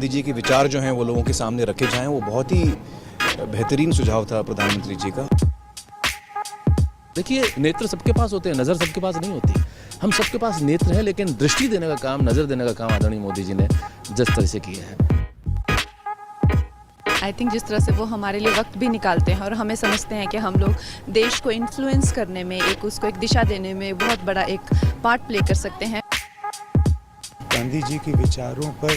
गांधी जी के विचार जो हैं वो लोगों के सामने रखे जाएं, वो बहुत ही बेहतरीन सुझाव था प्रधानमंत्री जी का। देखिए, नेत्र सबके पास होते हैं, नज़र सबके पास नहीं होती। हम सबके पास नेत्र है, लेकिन दृष्टि देने का काम, नज़र देने का काम आदरणीय मोदी जी ने जिस तरह से किया है। आई थिंक जिस तरह से वो हमारे लिए वक्त भी निकालते हैं और हमें समझते हैं कि हम लोग देश को इन्फ्लुएंस करने में, उसको एक दिशा देने में बहुत बड़ा एक पार्ट प्ले कर सकते हैं। गांधी जी के विचारों पर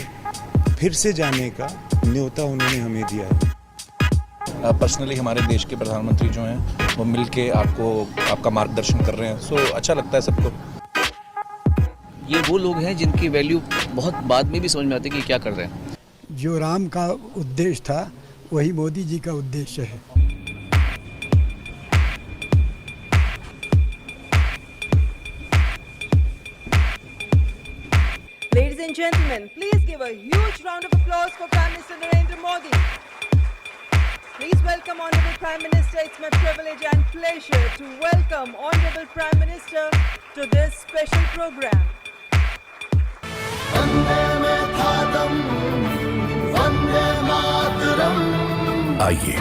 फिर से जाने का न्योता उन्होंने हमें दिया है। पर्सनली हमारे देश के प्रधानमंत्री जो हैं वो मिलके आपका मार्गदर्शन कर रहे हैं, सो अच्छा लगता है सबको। ये वो लोग हैं जिनकी वैल्यू बहुत बाद में भी समझ में आती है कि क्या कर रहे हैं। जो राम का उद्देश्य था वही मोदी जी का उद्देश्य है। Ladies and gentlemen, please give a huge round of applause for Prime Minister Narendra Modi. Please welcome Honorable Prime Minister. It's my privilege and pleasure to welcome Honorable Prime Minister to this special program. आइए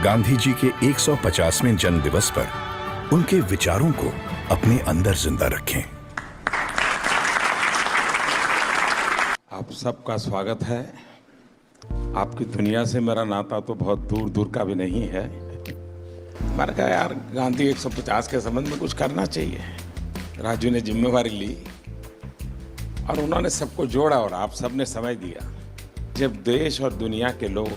गांधी जी के 150वें जन्म दिवस पर उनके विचारों को अपने अंदर जिंदा रखें। आप सबका स्वागत है। आपकी दुनिया से मेरा नाता तो बहुत दूर दूर का भी नहीं है। मैंने कहा यार गांधी 150 के संबंध में कुछ करना चाहिए। राजू ने जिम्मेवारी ली और उन्होंने सबको जोड़ा और आप सबने समय दिया। जब देश और दुनिया के लोग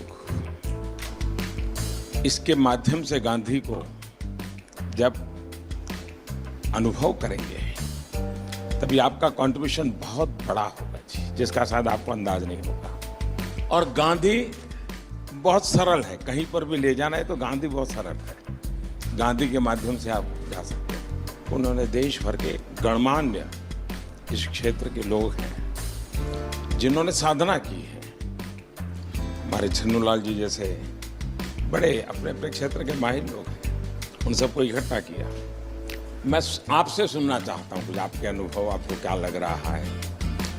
इसके माध्यम से गांधी को जब अनुभव करेंगे तभी आपका कंट्रीब्यूशन बहुत बड़ा होगा जी, जिसका शायद आपको अंदाज नहीं होगा। और गांधी बहुत सरल है, कहीं पर भी ले जाना है तो गांधी बहुत सरल है। गांधी के माध्यम से आप जा सकते हैं। उन्होंने देश भर के गणमान्य इस क्षेत्र के लोग हैं जिन्होंने साधना की है। हमारे छन्नूलाल जी जैसे बड़े अपने अपने क्षेत्र के माहिर लोग हैं, उन सबको इकट्ठा किया। मैं आपसे सुनना चाहता हूँ कुछ आपके अनुभव, आपको क्या लग रहा है,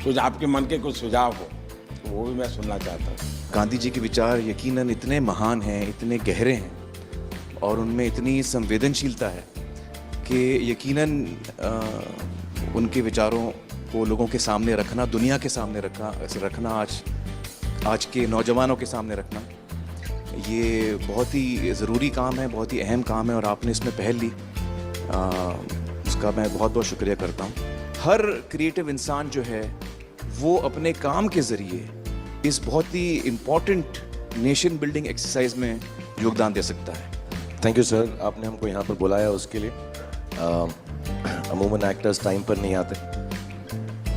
कुछ आपके मन के कुछ सुझाव हो तो वो भी मैं सुनना चाहता हूँ। गांधी जी के विचार यकीनन इतने महान हैं, इतने गहरे हैं और उनमें इतनी संवेदनशीलता है कि यकीनन उनके विचारों को लोगों के सामने रखना, दुनिया के सामने रखना, आज के नौजवानों के सामने रखना, ये बहुत ही ज़रूरी काम है, बहुत ही अहम काम है और आपने इसमें पहल ली, उसका मैं बहुत बहुत शुक्रिया करता हूँ। हर क्रिएटिव इंसान जो है वो अपने काम के ज़रिए इस बहुत ही इम्पॉर्टेंट नेशन बिल्डिंग एक्सरसाइज में योगदान दे सकता है। थैंक यू सर, आपने हमको यहाँ पर बुलाया उसके लिए। अमूमन एक्टर्स टाइम पर नहीं आते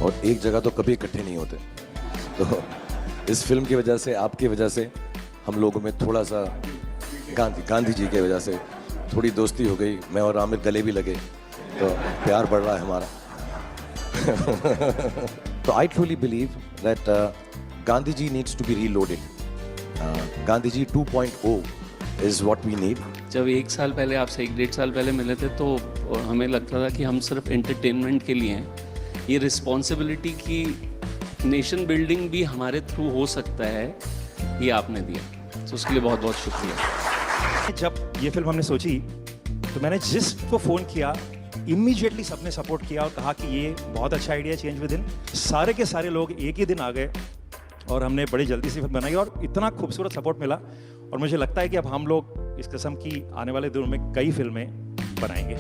और एक जगह तो कभी इकट्ठे नहीं होते, तो इस फिल्म की वजह से, आपकी वजह से हम लोगों में थोड़ा सा गांधी जी की वजह से थोड़ी दोस्ती हो गई। मैं और आमिर गले भी लगे, तो प्यार बढ़ रहा है हमारा। तो I truly believe that Gandhi ji needs to be reloaded. Gandhi ji 2.0 is what we need. जब 1 साल पहले आपसे 1-1.5 साल पहले मिले थे तो हमें लगता था कि हम सिर्फ एंटरटेनमेंट के लिए हैं। ये रिस्पॉन्सिबिलिटी की नेशन बिल्डिंग भी हमारे थ्रू हो सकता है, ये आपने दिया, तो उसके लिए बहुत बहुत शुक्रिया। जब ये फिल्म हमने सोची तो मैंने जिसको फ़ोन किया इमीडिएटली सबने सपोर्ट किया और कहा कि ये बहुत अच्छा आइडिया, चेंज विद इन। सारे के सारे लोग एक ही दिन आ गए और हमने बड़ी जल्दी से फिल्म बनाई और इतना खूबसूरत सपोर्ट मिला। और मुझे लगता है कि अब हम लोग इस किस्म की आने वाले दिनों में कई फिल्में बनाएंगे।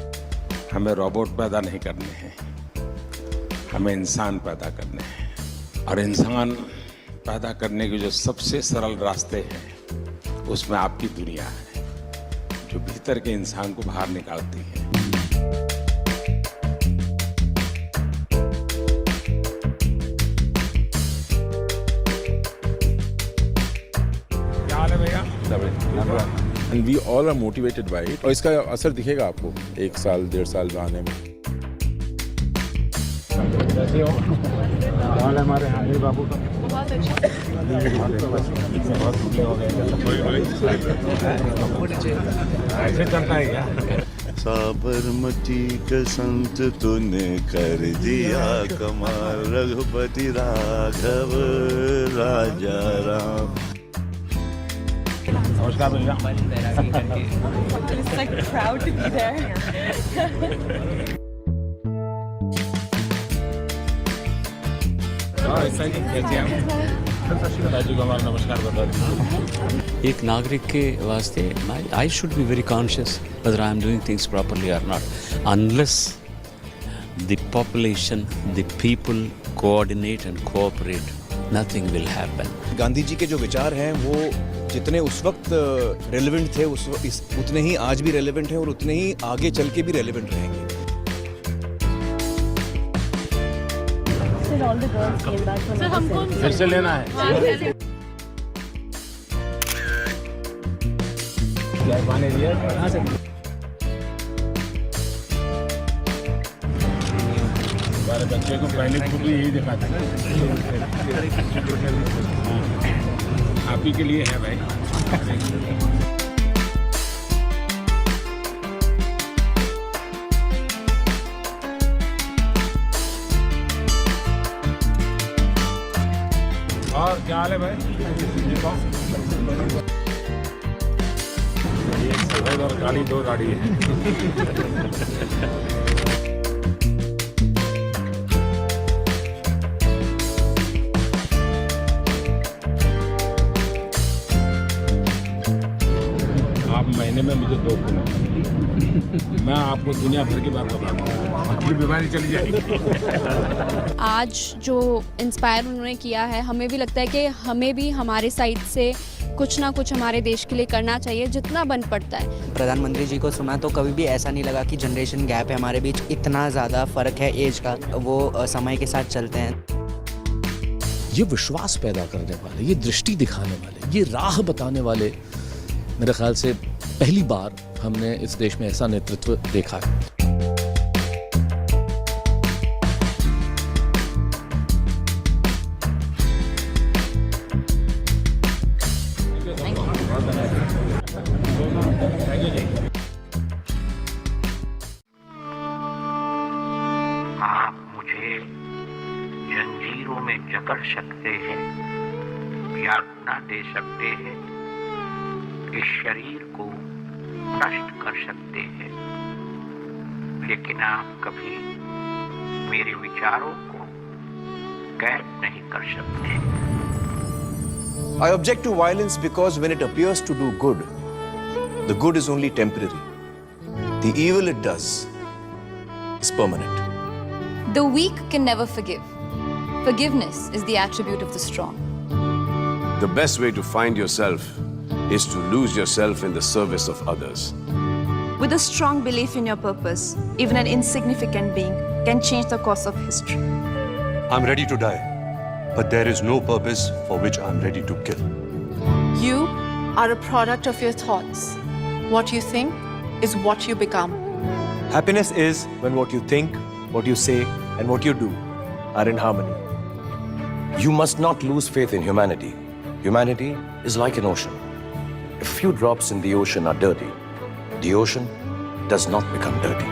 हमें रोबोट पैदा नहीं करने हैं, हमें इंसान पैदा करने हैं। और इंसान पैदा करने के जो सबसे सरल रास्ते हैं उसमें आपकी दुनिया है, जो भीतर के इंसान को बाहर निकालती है। क्या हाल है भैया? And we all are motivated by it. और इसका असर दिखेगा आपको 1 साल 1.5 साल आने में। हमारे हामिद बाबू का बहुत अच्छा। ऐसे चलता है क्या? साबरमती का संत तूने कर दिया कमाल, रघुपति राघव राजा राम। नमस्कार भैया। It's like proud to be there. नमस्कार बता दीजिए। एक नागरिक के वास्ते I should be very conscious whether I am doing things properly or not. Unless the population, the people coordinate and cooperate, nothing will happen. Gandhi ji के जो विचार हैं वो जितने उस वक्त रेलेवेंट थे उतने ही आज भी रेलेवेंट हैं और उतने ही आगे चल के भी रेलेवेंट रहेंगे। फिर से लेना है। हमारे बच्चे को पहले खुद यही दिखाते हैं। आप ही के लिए है भाई। और क्या हाल है भाई? एक सफेद और काली दो गाड़ी है। आप महीने में मुझे 2 दिन मैं आपको दुनिया भर की बात बताऊंगा, अपनी बीमारी चली जाएगी। आज जो इंस्पायर उन्होंने किया है, हमें भी लगता है कि हमें भी हमारे साइड से कुछ ना कुछ हमारे देश के लिए करना चाहिए, जितना बन पड़ता है। प्रधानमंत्री जी को सुना तो कभी भी ऐसा नहीं लगा कि जनरेशन गैप है हमारे बीच, इतना ज़्यादा फ़र्क है एज का, वो समय के साथ चलते हैं। ये विश्वास पैदा करने वाले, ये दृष्टि दिखाने वाले, ये राह बताने वाले, मेरे ख्याल से पहली बार हमने इस देश में ऐसा नेतृत्व देखा है। आप मुझे जंजीरों में जकड़ सकते हैं, यातना दे सकते हैं, इस शरीर को नष्ट कर सकते हैं, लेकिन आप कभी मेरे विचारों को कैद नहीं कर सकते। I object to violence because when it appears to do good, the good is only temporary. The evil it does is permanent. The weak can never forgive. Forgiveness is the attribute of the strong. The best way to find yourself is to lose yourself in the service of others. With a strong belief in your purpose, even an insignificant being can change the course of history. I'm ready to die, but there is no purpose for which I'm ready to kill. You are a product of your thoughts. What you think is what you become. Happiness is when what you think, what you say, and what you do are in harmony. You must not lose faith in humanity. Humanity is like an ocean. If a few drops in the ocean are dirty, the ocean does not become dirty.